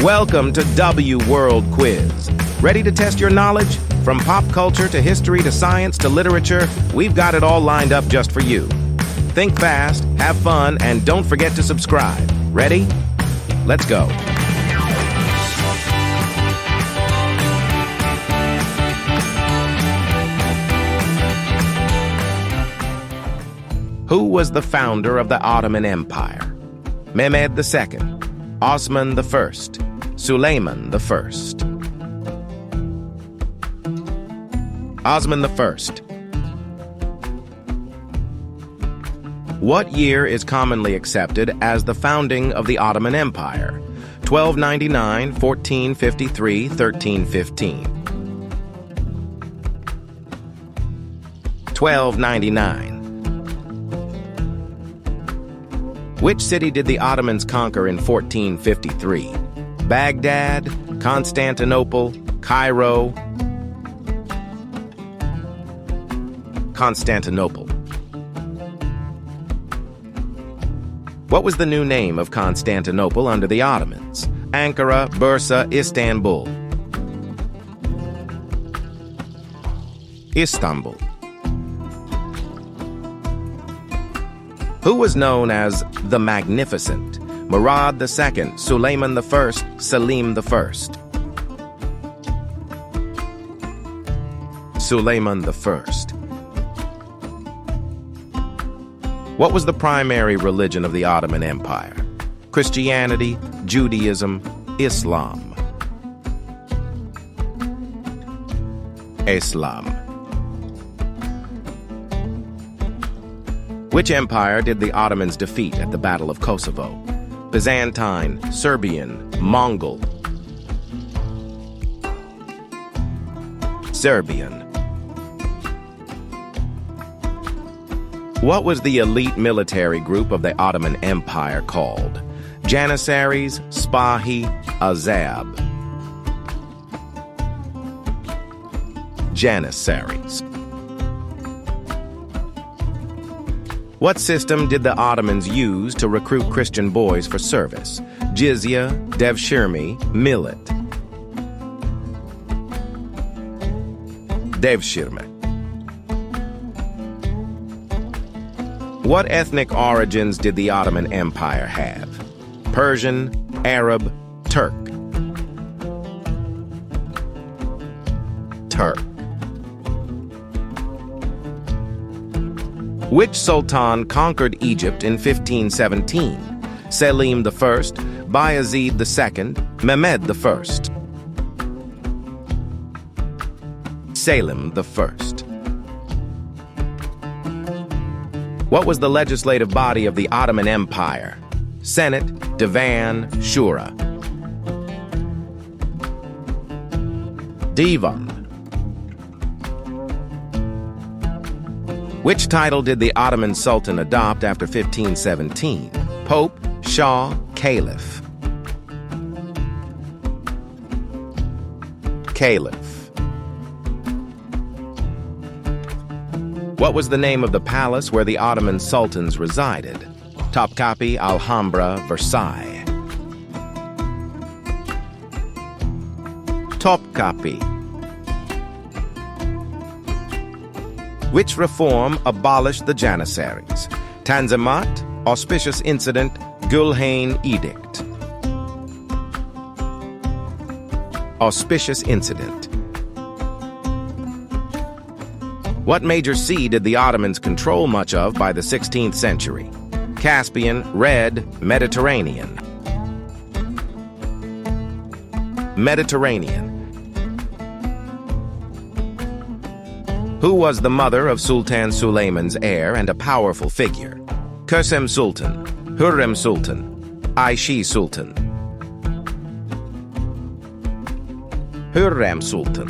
Welcome to W World Quiz. Ready to test your knowledge? From pop culture to history to science to literature, we've got it all lined up just for you. Think fast, have fun, and don't forget to subscribe. Ready? Let's go. Who was the founder of the Ottoman Empire? Mehmed II, Osman I, Suleiman I. Osman I. What year is commonly accepted as the founding of the Ottoman Empire? 1299, 1453, 1315. 1299. Which city did the Ottomans conquer in 1453? Baghdad, Constantinople, Cairo? Constantinople. What was the new name of Constantinople under the Ottomans? Ankara, Bursa, Istanbul. Istanbul. Who was known as the Magnificent? Murad II, Suleiman I, Selim I. Suleiman I. What was the primary religion of the Ottoman Empire? Christianity, Judaism, Islam. Islam. Which empire did the Ottomans defeat at the Battle of Kosovo? Byzantine, Serbian, Mongol. Serbian. What was the elite military group of the Ottoman Empire called? Janissaries, Spahi, Azab. Janissaries. What system did the Ottomans use to recruit Christian boys for service? Jizya, devshirme, millet. Devshirme. What ethnic origins did the Ottoman Empire have? Persian, Arab, Turk. Turk. Which sultan conquered Egypt in 1517? Selim I, Bayezid II, Mehmed I. Selim I. What was the legislative body of the Ottoman Empire? Senate, Divan, Shura. Divan. Which title did the Ottoman Sultan adopt after 1517? Pope, Shah, Caliph. Caliph. What was the name of the palace where the Ottoman sultans resided? Topkapi, Alhambra, Versailles. Topkapi. Which reform abolished the Janissaries? Tanzimat, Auspicious Incident, Gülhane Edict. Auspicious Incident. What major sea did the Ottomans control much of by the 16th century? Caspian, Red, Mediterranean. Mediterranean. Who was the mother of Sultan Suleiman's heir and a powerful figure? Kösem Sultan, Hürrem Sultan, Ayşe Sultan. Hürrem Sultan.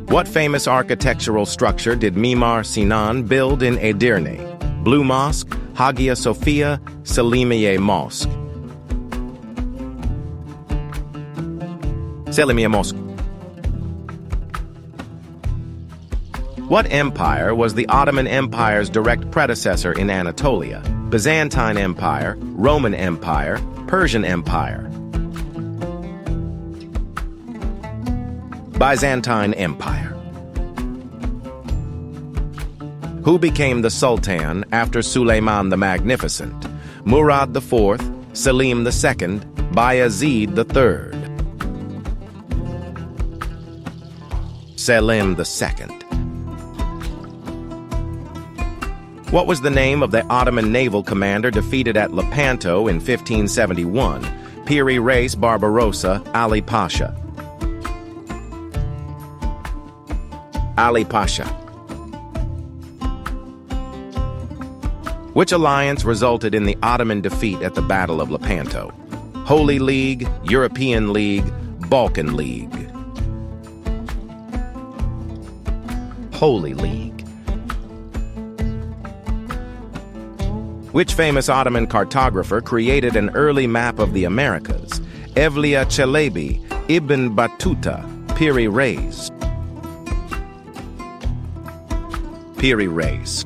What famous architectural structure did Mimar Sinan build in Edirne? Blue Mosque, Hagia Sophia, Selimiye Mosque. Selimiye Mosque. What empire was the Ottoman Empire's direct predecessor in Anatolia? Byzantine Empire, Roman Empire, Persian Empire. Byzantine Empire. Who became the Sultan after Suleiman the Magnificent? Murad IV, Selim II, Bayezid III. Selim II. What was the name of the Ottoman naval commander defeated at Lepanto in 1571? Piri Reis Barbarossa, Ali Pasha. Ali Pasha. Which alliance resulted in the Ottoman defeat at the Battle of Lepanto? Holy League, European League, Balkan League. Holy League. Which famous Ottoman cartographer created an early map of the Americas? Evliya Çelebi, Ibn Battuta, Piri Reis. Piri Reis.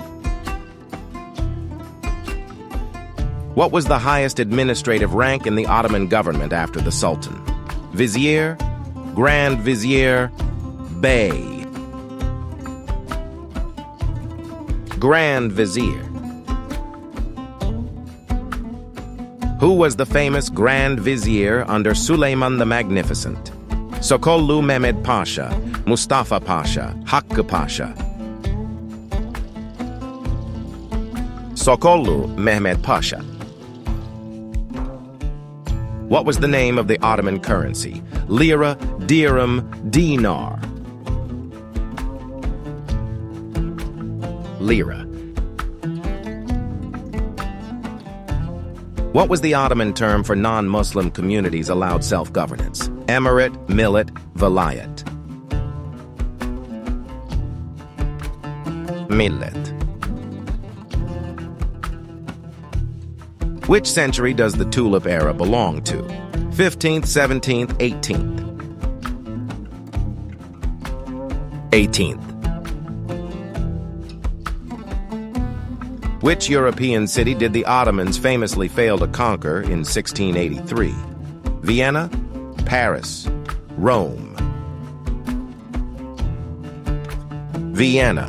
What was the highest administrative rank in the Ottoman government after the Sultan? Vizier, Grand Vizier, Bey. Grand Vizier. Who was the famous Grand Vizier under Suleiman the Magnificent? Sokollu Mehmed Pasha, Mustafa Pasha, Hakkı Pasha. Sokollu Mehmed Pasha. What was the name of the Ottoman currency? Lira, dirham, dinar. Lira. What was the Ottoman term for non-Muslim communities allowed self-governance? Emirate, millet, vilayet. Millet. Which century does the tulip era belong to? 15th, 17th, 18th? 18th. Which European city did the Ottomans famously fail to conquer in 1683? Vienna, Paris, Rome. Vienna.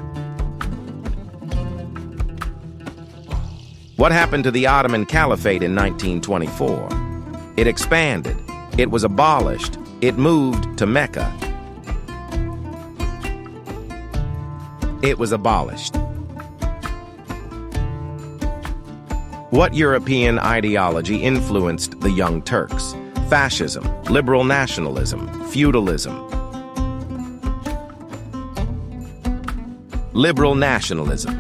What happened to the Ottoman Caliphate in 1924? It expanded. It was abolished. It moved to Mecca. It was abolished. What European ideology influenced the Young Turks? Fascism, liberal nationalism, feudalism. Liberal nationalism.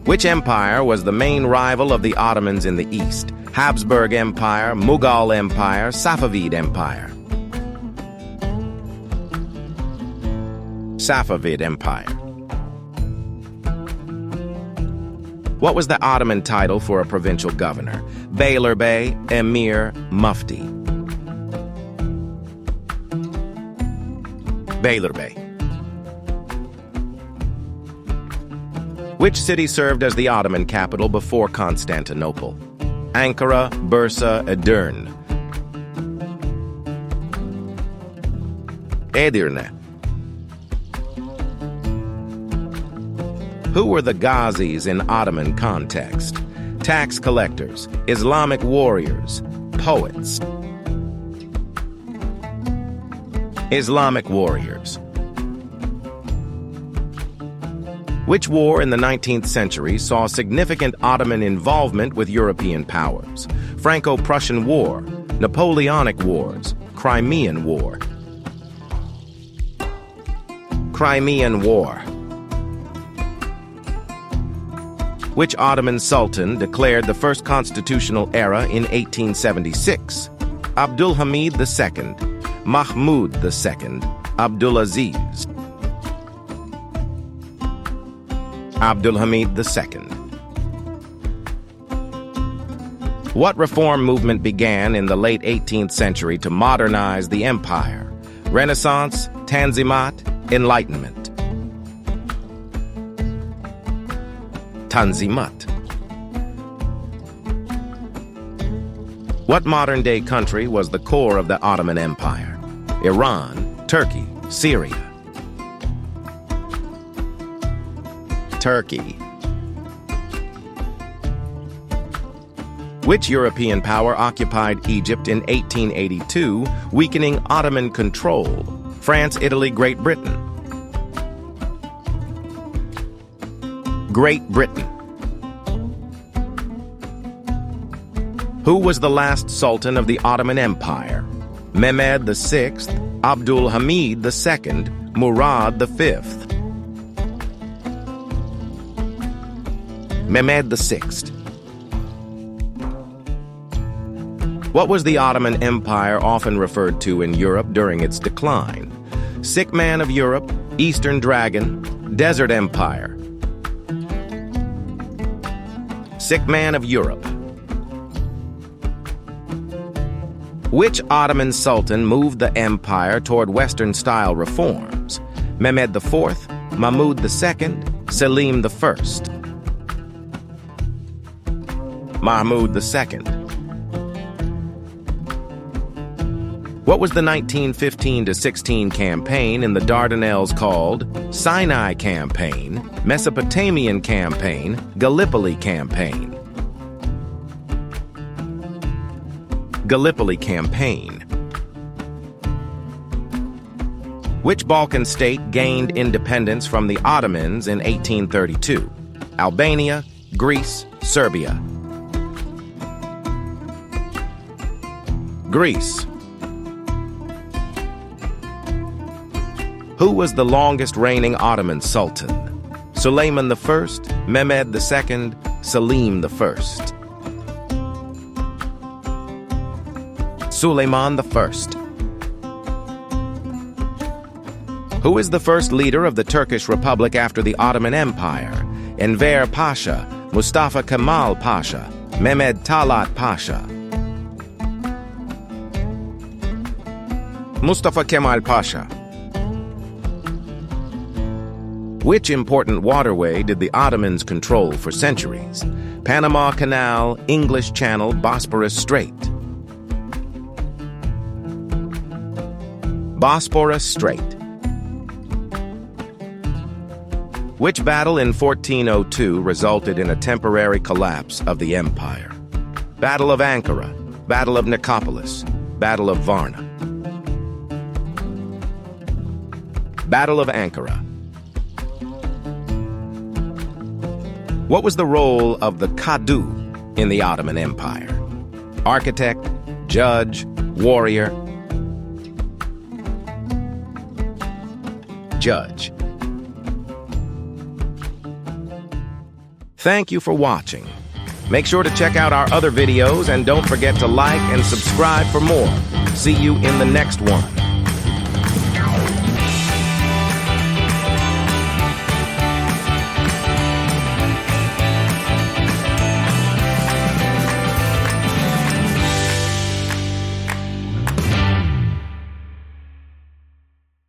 Which empire was the main rival of the Ottomans in the East? Habsburg Empire, Mughal Empire, Safavid Empire. Safavid Empire. What was the Ottoman title for a provincial governor? Beylerbey, Emir, Mufti. Beylerbey. Which city served as the Ottoman capital before Constantinople? Ankara, Bursa, Edirne. Edirne. Who were the Ghazis in Ottoman context? Tax collectors, Islamic warriors, poets. Islamic warriors. Which war in the 19th century saw significant Ottoman involvement with European powers? Franco-Prussian War, Napoleonic Wars, Crimean War. Crimean War. Which Ottoman Sultan declared the first constitutional era in 1876? Abdulhamid II, Mahmud II, Abdulaziz. Abdulhamid II. What reform movement began in the late 18th century to modernize the empire? Renaissance, Tanzimat, Enlightenment. Tanzimat. What modern-day country was the core of the Ottoman Empire? Iran, Turkey, Syria. Turkey. Which European power occupied Egypt in 1882, weakening Ottoman control? France, Italy, Great Britain. Great Britain. Who was the last sultan of the Ottoman Empire? Mehmed VI, Abdul Hamid II, Murad V. Mehmed VI. What was the Ottoman Empire often referred to in Europe during its decline? Sick Man of Europe, Eastern Dragon, Desert Empire. Sick Man of Europe. Which Ottoman Sultan moved the empire toward Western-style reforms? Mehmed IV, Mahmud II, Selim I. Mahmud II. What was the 1915-16 campaign in the Dardanelles called? Sinai Campaign, Mesopotamian Campaign, Gallipoli Campaign. Gallipoli Campaign. Which Balkan state gained independence from the Ottomans in 1832? Albania, Greece, Serbia. Greece. Who was the longest reigning Ottoman Sultan? Suleiman I, Mehmed II, Selim I. Suleiman I. Who is the first leader of the Turkish Republic after the Ottoman Empire? Enver Pasha, Mustafa Kemal Pasha, Mehmed Talat Pasha. Mustafa Kemal Pasha. Which important waterway did the Ottomans control for centuries? Panama Canal, English Channel, Bosporus Strait. Bosporus Strait. Which battle in 1402 resulted in a temporary collapse of the empire? Battle of Ankara, Battle of Nicopolis, Battle of Varna. Battle of Ankara. What was the role of the Kadu in the Ottoman Empire? Architect, judge, warrior. Judge. Thank you for watching. Make sure to check out our other videos and don't forget to like and subscribe for more. See you in the next one.